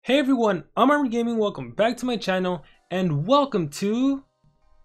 Hey everyone, I'm Armored Gaming, welcome back to my channel, and welcome to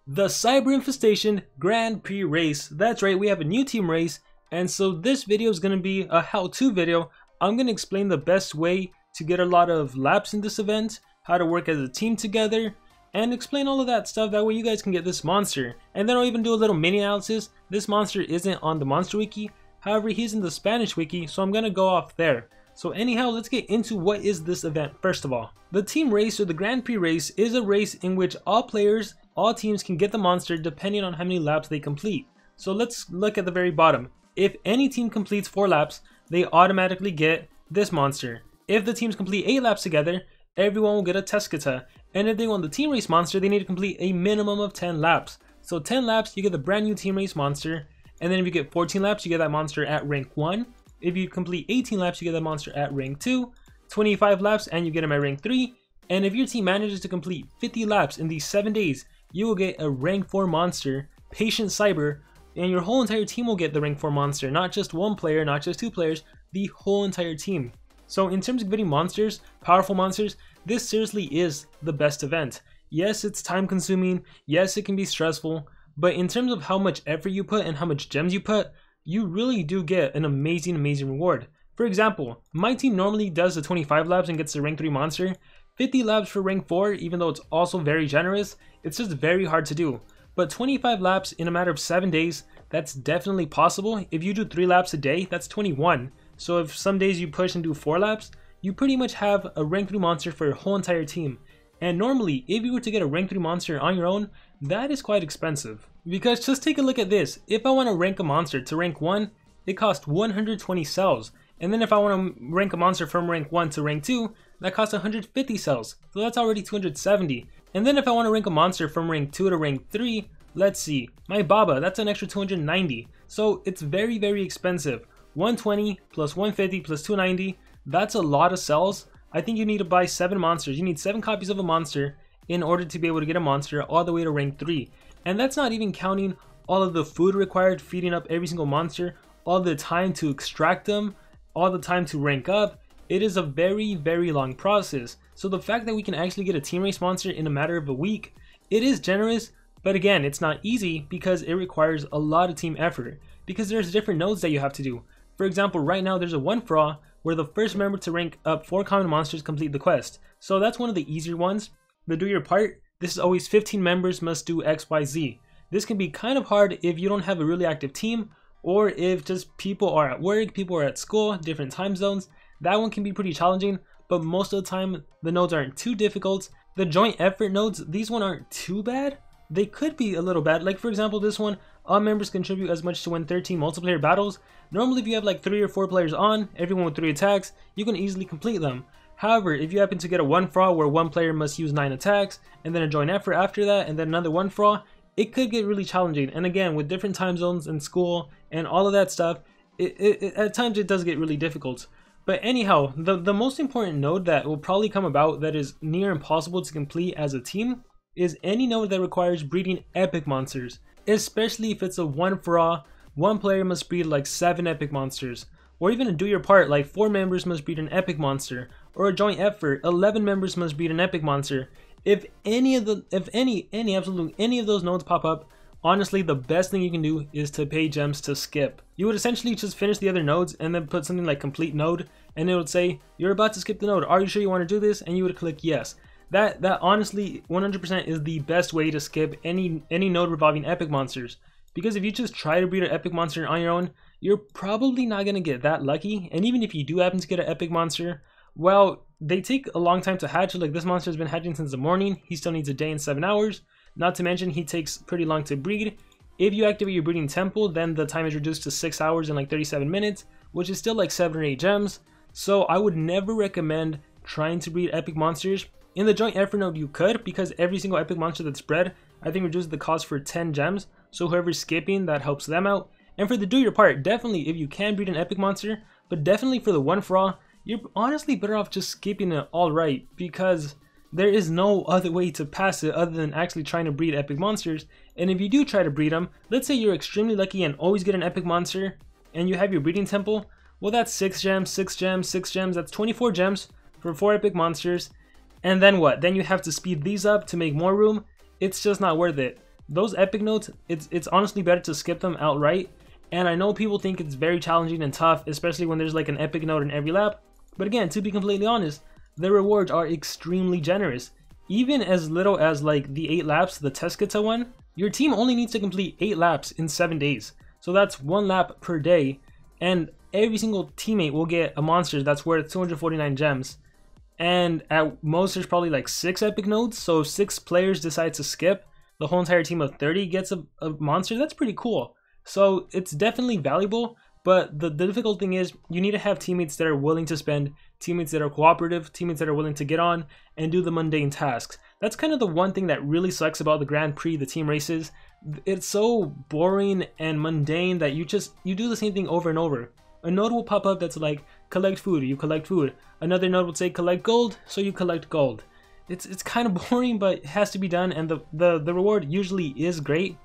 the Cyber Infestation Grand Prix race. That's right, we have a new team race, and so this video is going to be a how-to video. I'm going to explain the best way to get a lot of laps in this event, how to work as a team together, and explain all of that stuff. That way you guys can get this monster. And then I'll even do a little mini analysis. This monster isn't on the monster wiki, however he's in the Spanish wiki, so I'm going to go off there. So anyhow, let's get into what is this event first of all. The team race, or the Grand Prix race, is a race in which all teams can get the monster depending on how many laps they complete. So let's look at the very bottom. If any team completes 4 laps, they automatically get this monster. If the teams complete 8 laps together, everyone will get a Teskata. And if they want the team race monster, they need to complete a minimum of 10 laps. So 10 laps, you get the brand new team race monster. And then if you get 14 laps, you get that monster at rank 1. If you complete 18 laps, you get that monster at rank 2, 25 laps, and you get him at rank 3. And if your team manages to complete 50 laps in these 7 days, you will get a rank 4 monster, Patient Cyber, and your whole entire team will get the rank 4 monster. Not just one player, not just 2 players, the whole entire team. So in terms of getting monsters, powerful monsters, this seriously is the best event. Yes, it's time consuming, yes, it can be stressful, but in terms of how much effort you put and how much gems you put, you really do get an amazing reward. For example, my team normally does the 25 laps and gets the rank 3 monster. 50 laps for rank 4, even though it's also very generous, it's just very hard to do. But 25 laps in a matter of 7 days, that's definitely possible. If you do 3 laps a day, that's 21. So if some days you push and do 4 laps, you pretty much have a rank 3 monster for your whole entire team. And normally, if you were to get a rank 3 monster on your own, that is quite expensive. Because just take a look at this. If I want to rank a monster to rank 1, it costs 120 cells. And then if I want to rank a monster from rank 1 to rank 2, that costs 150 cells. So that's already 270. And then if I want to rank a monster from rank 2 to rank 3, let's see, my Baba, that's an extra 290. So it's very expensive. 120 plus 150 plus 290, that's a lot of cells. I think you need to buy 7 monsters. You need 7 copies of a monster in order to be able to get a monster all the way to rank 3. And that's not even counting all of the food required, feeding up every single monster, all the time to extract them, all the time to rank up. It is a very long process. So the fact that we can actually get a team race monster in a matter of a week, it is generous, but again, it's not easy because it requires a lot of team effort, because there's different nodes that you have to do. For example, right now there's a 1 for all, where the first member to rank up 4 common monsters complete the quest. So that's one of the easier ones. The do your part, this is always 15 members must do XYZ. This can be kind of hard if you don't have a really active team, or if just people are at work, people are at school, different time zones. That one can be pretty challenging, but most of the time the nodes aren't too difficult. The joint effort nodes, these ones aren't too bad. They could be a little bad. Like for example, this one, all members contribute as much to win 13 multiplayer battles. Normally if you have like 3 or 4 players on, everyone with 3 attacks, you can easily complete them. However, if you happen to get a 1 for all where 1 player must use 9 attacks, and then a joint effort after that, and then another 1 for all, it could get really challenging. And again, with different time zones and school and all of that stuff, at times it does get really difficult. But anyhow, the most important node that will probably come about that is near impossible to complete as a team is any node that requires breeding epic monsters. Especially if it's a 1 for all, 1 player must breed like 7 epic monsters. Or even a do your part, like 4 members must breed an epic monster. Or a joint effort, 11 members must breed an epic monster. If any of those nodes pop up, honestly the best thing you can do is to pay gems to skip. You would essentially just finish the other nodes and then put something like complete node, and it would say you're about to skip the node. Are you sure you want to do this? And you would click yes. That honestly 100% is the best way to skip any node revolving epic monsters. Because if you just try to breed an epic monster on your own, you're probably not going to get that lucky. And even if you do happen to get an epic monster, well, they take a long time to hatch. Like this monster has been hatching since the morning. He still needs a day and 7 hours. Not to mention he takes pretty long to breed. If you activate your breeding temple, then the time is reduced to 6 hours and like 37 minutes, which is still like 7 or 8 gems. So I would never recommend trying to breed epic monsters. In the joint effort node you could, because every single epic monster that's bred, I think reduces the cost for 10 gems. So whoever's skipping, that helps them out. And for the do your part, definitely if you can breed an epic monster, but definitely for the 1 for all, you're honestly better off just skipping it alright, because there is no other way to pass it other than actually trying to breed epic monsters. And if you do try to breed them, let's say you're extremely lucky and always get an epic monster, and you have your breeding temple, well that's 6 gems, 6 gems, 6 gems, that's 24 gems for 4 epic monsters. And then what? Then you have to speed these up to make more room. It's just not worth it. Those epic nodes, it's honestly better to skip them outright. And I know people think it's very challenging and tough, especially when there's like an epic node in every lap. But again, to be completely honest, the rewards are extremely generous. Even as little as like the 8 laps, the Teskata one, your team only needs to complete 8 laps in 7 days. So that's 1 lap per day, and every single teammate will get a monster that's worth 249 gems. And at most there's probably like 6 epic nodes, so if 6 players decide to skip, the whole entire team of 30 gets a monster. That's pretty cool. So it's definitely valuable, but the difficult thing is you need to have teammates that are willing to spend, teammates that are cooperative, teammates that are willing to get on and do the mundane tasks. That's kind of the one thing that really sucks about the Grand Prix, the team races. It's so boring and mundane that you do the same thing over and over. A node will pop up that's like, collect food, you collect food. Another node would say collect gold, so you collect gold. It's kind of boring, but it has to be done, and the reward usually is great.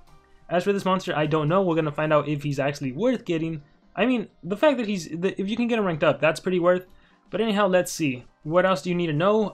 As for this monster, I don't know. We're gonna find out if he's actually worth getting. I mean, the fact that if you can get him ranked up, that's pretty worth. But anyhow, let's see. What else do you need to know?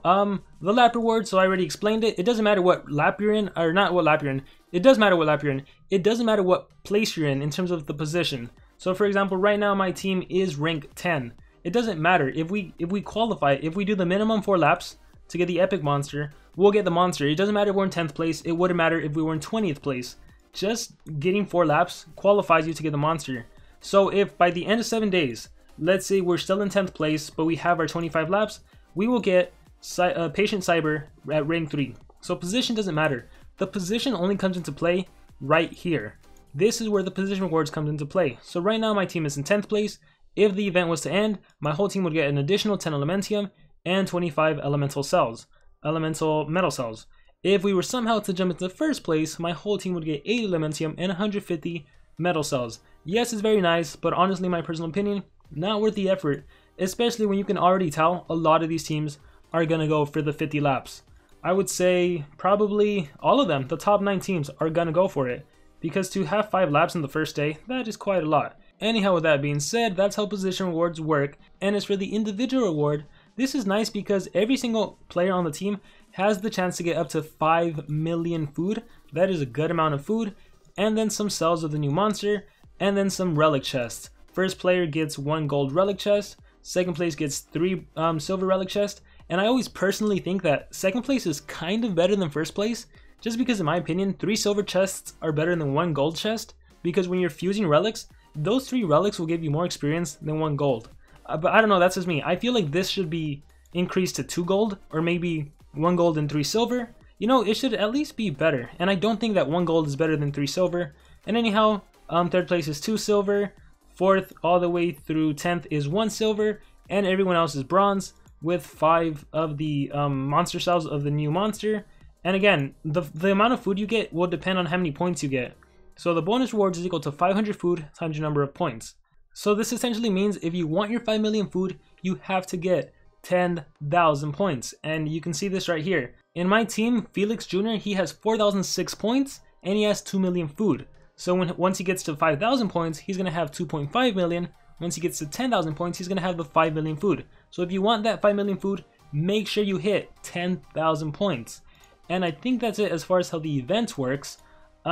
The Lapp Reward, so I already explained it. It doesn't matter what lap you're in, or not what lap you're in. It does matter what lap you're in. It doesn't matter what place you're in terms of the position. So for example, right now my team is rank 10. It doesn't matter. If we qualify, if we do the minimum 4 laps to get the epic monster, we'll get the monster. It doesn't matter if we're in 10th place. It wouldn't matter if we were in 20th place. Just getting 4 laps qualifies you to get the monster. So if by the end of 7 days, let's say we're still in 10th place, but we have our 25 laps, we will get Patient Cyber at rank 3. So position doesn't matter. The position only comes into play right here. This is where the position rewards comes into play. So right now my team is in 10th place. If the event was to end, my whole team would get an additional 10 Elementium and 25 elemental metal cells. If we were somehow to jump into first place, my whole team would get 80 Elementium and 150 metal cells. Yes, it's very nice, but honestly, my personal opinion, not worth the effort, especially when you can already tell a lot of these teams are gonna go for the 50 laps. I would say probably all of them, the top 9 teams, are gonna go for it, because to have 5 laps in the first day, that is quite a lot. Anyhow, with that being said, that's how position rewards work. And as for the individual reward, this is nice because every single player on the team has the chance to get up to 5 million food. That is a good amount of food. And then some cells of the new monster, and then some relic chests. First player gets 1 gold relic chest, second place gets 3 silver relic chest. And I always personally think that second place is kind of better than first place, just because in my opinion, 3 silver chests are better than 1 gold chest, because when you're fusing relics, those 3 relics will give you more experience than 1 gold. But I don't know, that's just me. I feel like this should be increased to 2 gold, or maybe 1 gold and 3 silver. You know, it should at least be better. And I don't think that 1 gold is better than 3 silver. And anyhow, third place is 2 silver, 4th all the way through 10th is 1 silver, and everyone else is bronze, with 5 of the monster cells of the new monster. And again, the amount of food you get will depend on how many points you get. So the bonus rewards is equal to 500 food times your number of points. So this essentially means if you want your 5 million food, you have to get 10,000 points. And you can see this right here. In my team, Felix Jr., he has 4,006 points and he has 2 million food. So once he gets to 5,000 points, he's going to have 2.5 million. Once he gets to 10,000 points, he's going to have the 5 million food. So if you want that 5 million food, make sure you hit 10,000 points. And I think that's it as far as how the event works.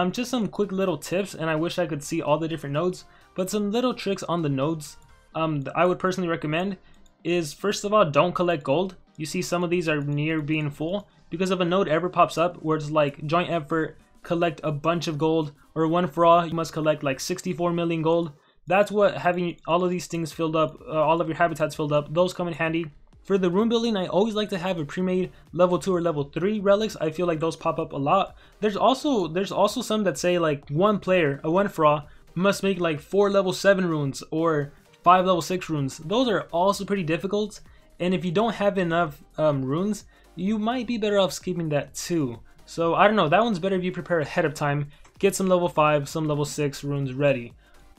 Just some quick little tips, and I wish I could see all the different nodes, but some little tricks on the nodes that I would personally recommend is, first of all, don't collect gold. You see some of these are near being full, because if a node ever pops up where it's like joint effort, collect a bunch of gold, or one for all, you must collect like 64 million gold. That's what having all of these things filled up, all of your habitats filled up, those come in handy. For the room building, I always like to have a pre-made level 2 or level 3 relics. I feel like those pop up a lot. There's also some that say like one player, a one for all, must make like 4 level 7 runes or 5 level 6 runes. Those are also pretty difficult, and if you don't have enough runes, you might be better off skipping that too. So I don't know, that one's better if you prepare ahead of time. Get some level 5, some level 6 runes ready.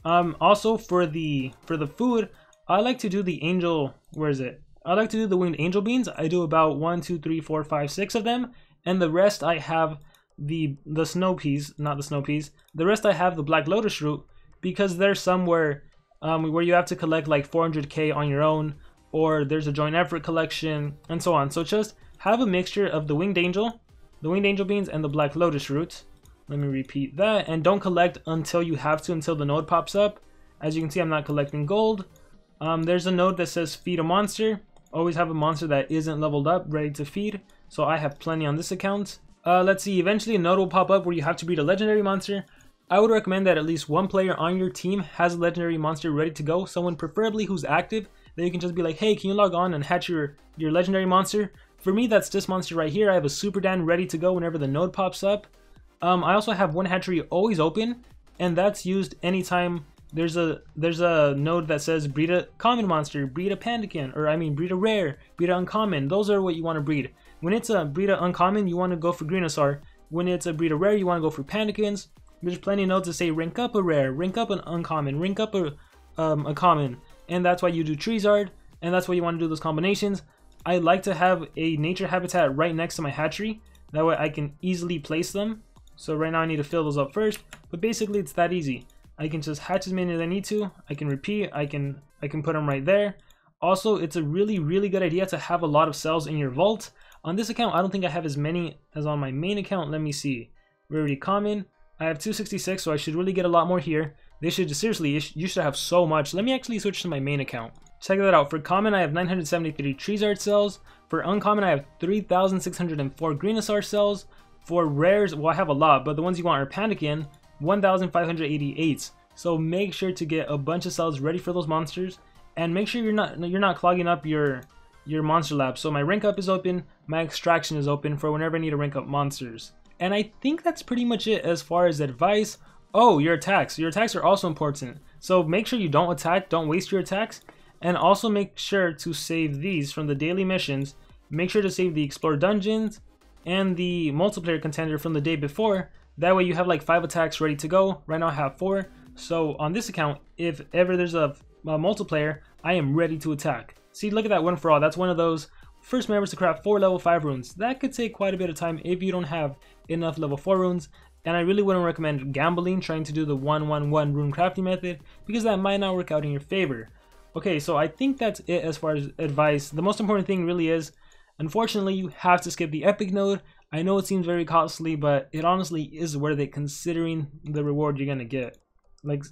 Also for the food, I like to do the angel, where is it? I like to do the winged angel beans. I do about 1, 2, 3, 4, 5, 6 of them, and the rest I have the snow peas, not the snow peas. The rest I have the black lotus root, because there's some where you have to collect like 400k on your own, or there's a joint effort collection, and so on. So just have a mixture of the winged angel beans, and the black lotus roots. Let me repeat that. And don't collect until you have to, until the node pops up. As you can see, I'm not collecting gold. There's a node that says feed a monster. Always have a monster that isn't leveled up ready to feed, so I have plenty on this account. Let's see, eventually a node will pop up where you have to breed a legendary monster. I would recommend that at least one player on your team has a legendary monster ready to go, someone preferably who's active, then you can just be like, hey, can you log on and hatch your legendary monster? For me, that's this monster right here. I have a Super Dan ready to go whenever the node pops up. I also have one hatchery always open, and that's used anytime there's a node that says breed a common monster, breed a pandakin, or I mean breed a rare, breed an uncommon. Those are what you want to breed. When it's a breed a uncommon, you want to go for Greenosar. When it's a breed a rare, you want to go for pandakins. There's plenty of nodes that say rank up a rare, rank up an uncommon, rank up a common, and that's why you do Treezard, and that's why you want to do those combinations. I like to have a nature habitat right next to my hatchery, that way I can easily place them. So right now I need to fill those up first, but basically it's that easy. I can just hatch as many as I need to. I can repeat. I can put them right there. Also, it's a really good idea to have a lot of cells in your vault. On this account, I don't think I have as many as on my main account. Let me see. Rarity common. I have 266, so I should really get a lot more here. They should, seriously, you should have so much. Let me actually switch to my main account. Check that out. For common, I have 973 Treezard cells. For uncommon, I have 3,604 Greenosar cells. For rares, well, I have a lot, but the ones you want are Pandakin, 1,588. So make sure to get a bunch of cells ready for those monsters, and make sure you're not clogging up your monster lab. So my rank up is open, my extraction is open for whenever I need to rank up monsters. And I think that's pretty much it as far as advice. Oh, your attacks. Your attacks are also important. So make sure you don't attack, don't waste your attacks, and also make sure to save these from the daily missions. Make sure to save the Explore Dungeons and the multiplayer contender from the day before. That way you have like 5 attacks ready to go. Right now I have 4. So on this account, if ever there's a multiplayer, I am ready to attack. See, look at that one for all. That's one of those first members to craft 4 level 5 runes. That could take quite a bit of time if you don't have enough level 4 runes. And I really wouldn't recommend gambling, trying to do the 1-1-1 rune crafting method, because that might not work out in your favor. Okay, so I think that's it as far as advice. The most important thing really is, unfortunately, you have to skip the epic node. I know it seems very costly, but it honestly is worth it considering the reward you're gonna get. Like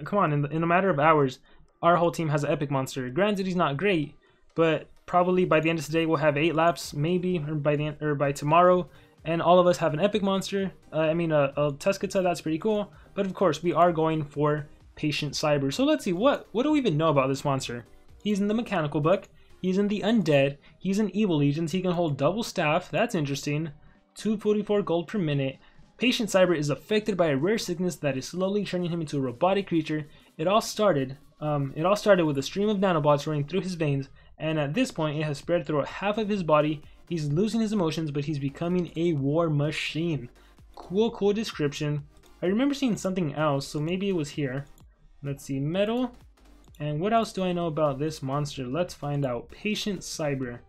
come on, in a matter of hours, our whole team has an epic monster. Granted, he's not great, but probably by the end of today we'll have 8 laps, maybe, or by tomorrow, and all of us have an epic monster. I mean, a Teskata, that's pretty cool. But of course, we are going for Patient Cyber. So let's see, what do we even know about this monster? He's in the mechanical book. He's in the undead. He's in evil legions. He can hold double staff. That's interesting. 244 gold per minute. Patient Cyber is affected by a rare sickness that is slowly turning him into a robotic creature. It all started with a stream of nanobots running through his veins, and at this point it has spread throughout half of his body. He's losing his emotions, but he's becoming a war machine. Cool description. I remember seeing something else, so maybe it was here. Let's see, metal. And what else do I know about this monster? Let's find out. Patient Cyber.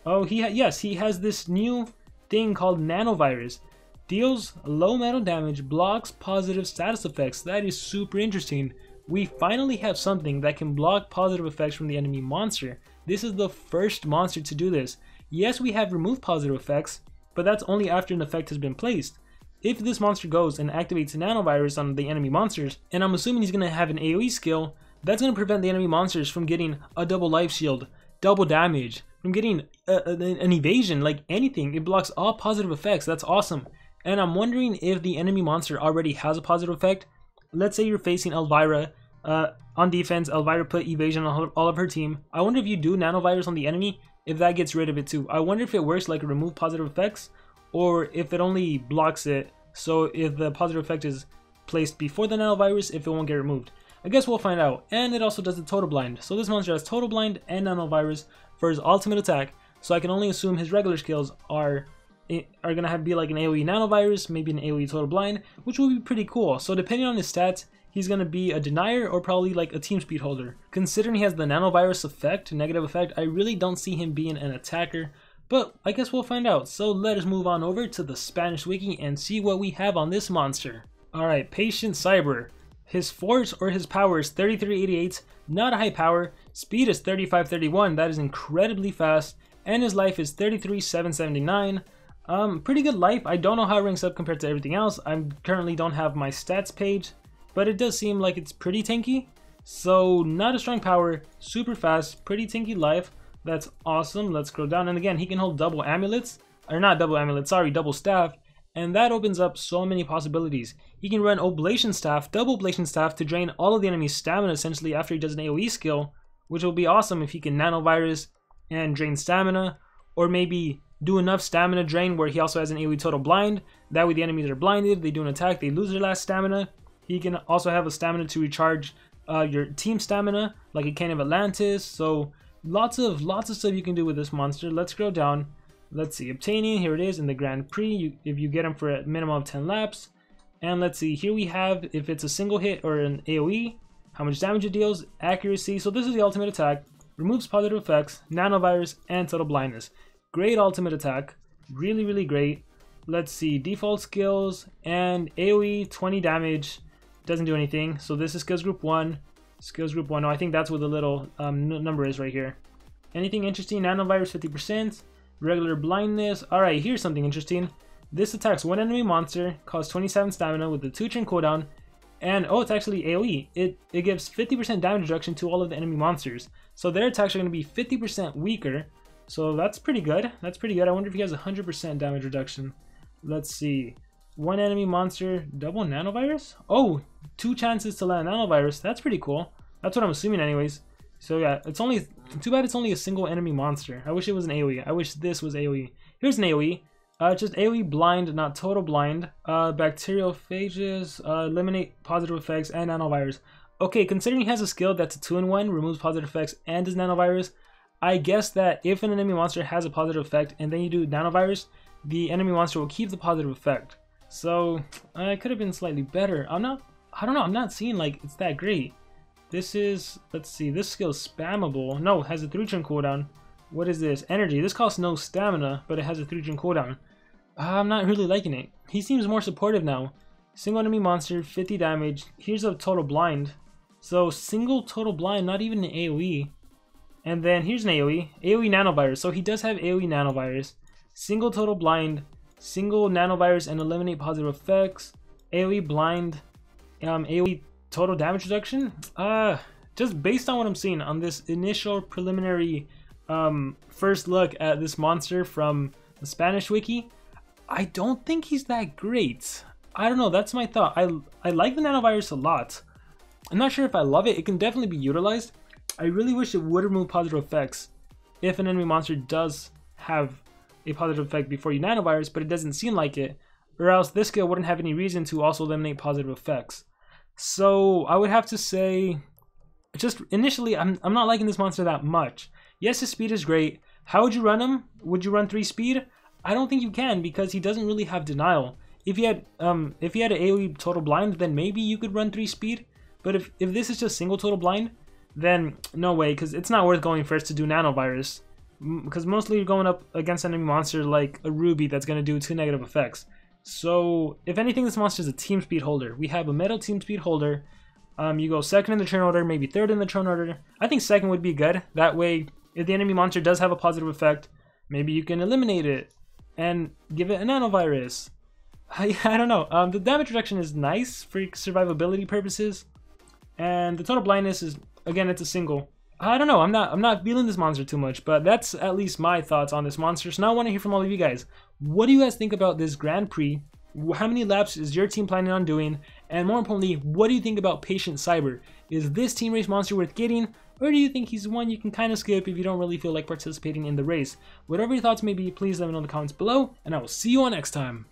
Oh, yes, he has this new thing called nanovirus. Deals low metal damage, blocks positive status effects. That is super interesting. We finally have something that can block positive effects from the enemy monster. This is the first monster to do this. Yes, we have removed positive effects, but that's only after an effect has been placed. If this monster goes and activates a nanovirus on the enemy monsters, and I'm assuming he's going to have an AoE skill, that's going to prevent the enemy monsters from getting a double life shield, double damage, from getting an evasion, like anything. It blocks all positive effects. That's awesome. And I'm wondering if the enemy monster already has a positive effect. Let's say you're facing Elvira. On defense, Elvira put evasion on all of her team. I wonder if you do nanovirus on the enemy, if that gets rid of it too. I wonder if it works like remove positive effects, or if it only blocks it, so if the positive effect is placed before the nanovirus, if it won't get removed. I guess we'll find out. And it also does the total blind. So this monster has total blind and nanovirus for his ultimate attack, so I can only assume his regular skills are gonna be like an AoE nanovirus, maybe an AoE total blind, which will be pretty cool. So depending on his stats, he's gonna be a denier or probably like a team speed holder. Considering he has the nanovirus effect, negative effect, I really don't see him being an attacker, but I guess we'll find out. So let us move on over to the Spanish wiki and see what we have on this monster. Alright, Patient Cyber. His force or his power is 3388, not a high power. Speed is 3531, that is incredibly fast, and his life is 33,779. Pretty good life. I don't know how it ranks up compared to everything else. I currently don't have my stats page, but it does seem like it's pretty tanky. So not a strong power, super fast, pretty tanky life. That's awesome. Let's scroll down, and again, he can hold double amulets, or not double amulets, sorry, double staff, and that opens up so many possibilities. He can run oblation staff, double oblation staff, to drain all of the enemy's stamina essentially after he does an AoE skill, which will be awesome if he can nanovirus and drain stamina, or maybe do enough stamina drain where he also has an AoE total blind. That way the enemies are blinded, they do an attack, they lose their last stamina. He can also have a stamina to recharge your team stamina, like a Cane of Atlantis. So lots of stuff you can do with this monster. Let's scroll down. Let's see, obtaining, here it is in the Grand Prix, if you get him for a minimum of 10 laps. And let's see, here we have if it's a single hit or an AoE, how much damage it deals, accuracy. So this is the ultimate attack, removes positive effects, nanovirus, and total blindness. Great ultimate attack, really great. Let's see, default skills and AoE 20 damage, doesn't do anything. So this is skills group 1, no, I think that's what the little number is right here. Anything interesting? Nanovirus 50%, regular blindness. Alright, here's something interesting. This attacks one enemy monster, costs 27 stamina with a 2-turn cooldown, and oh, it's actually AoE. It gives 50% damage reduction to all of the enemy monsters. So their attacks are going to be 50% weaker. So that's pretty good. That's pretty good. I wonder if he has 100% damage reduction. Let's see. One enemy monster, double nanovirus? Oh, 2 chances to land nanovirus. That's pretty cool. That's what I'm assuming anyways. So yeah, it's only, too bad it's only a single enemy monster. I wish it was an AoE. I wish this was AoE. Here's an AoE. Just AoE blind, not total blind. Bacteriophages, eliminate positive effects, and nanovirus. Okay, considering he has a skill that's a 2-in-1, removes positive effects and does nanovirus, I guess that if an enemy monster has a positive effect and then you do nanovirus, the enemy monster will keep the positive effect. So it could have been slightly better. I don't know, I'm not seeing like it's that great. This is, let's see, this skill is spammable. No, it has a 3-turn cooldown. What is this? Energy. This costs no stamina, but it has a 3-turn cooldown. I'm not really liking it. He seems more supportive now. Single enemy monster, 50 damage. Here's a total blind. So single total blind, not even an AoE. And then here's an AoE. AoE nanovirus. So he does have AoE nanovirus. Single total blind. Single nanovirus and eliminate positive effects. AoE blind. AoE total damage reduction. Just based on what I'm seeing on this initial preliminary first look at this monster from the Spanish wiki, I don't think he's that great. I don't know, that's my thought. I like the nanovirus a lot. I'm not sure if I love it. It can definitely be utilized. I really wish it would remove positive effects if an enemy monster does have a positive effect before you nanovirus, but it doesn't seem like it, or else this skill wouldn't have any reason to also eliminate positive effects. So I would have to say, just initially, I'm not liking this monster that much. Yes, his speed is great. How would you run him? Would you run 3 speed? I don't think you can, because he doesn't really have denial. If he had an AoE total blind, then maybe you could run 3 speed. But if this is just single total blind, then no way, because it's not worth going first to do nanovirus. Because mostly you're going up against an enemy monster like a Ruby that's going to do 2 negative effects. So if anything, this monster is a team speed holder. We have a metal team speed holder. You go 2nd in the turn order, maybe 3rd in the turn order. I think 2nd would be good. That way, if the enemy monster does have a positive effect, maybe you can eliminate it and give it a nanovirus. I don't know. The damage reduction is nice for survivability purposes, and the total blindness is, again, it's a single. I don't know. I'm not feeling this monster too much, but that's at least my thoughts on this monster. So now I want to hear from all of you guys. What do you guys think about this Grand Prix? How many laps is your team planning on doing? And more importantly, what do you think about Patient Cyber? Is this team race monster worth getting? Or do you think he's one you can kind of skip if you don't really feel like participating in the race? Whatever your thoughts may be, please let me know in the comments below, and I will see you all next time.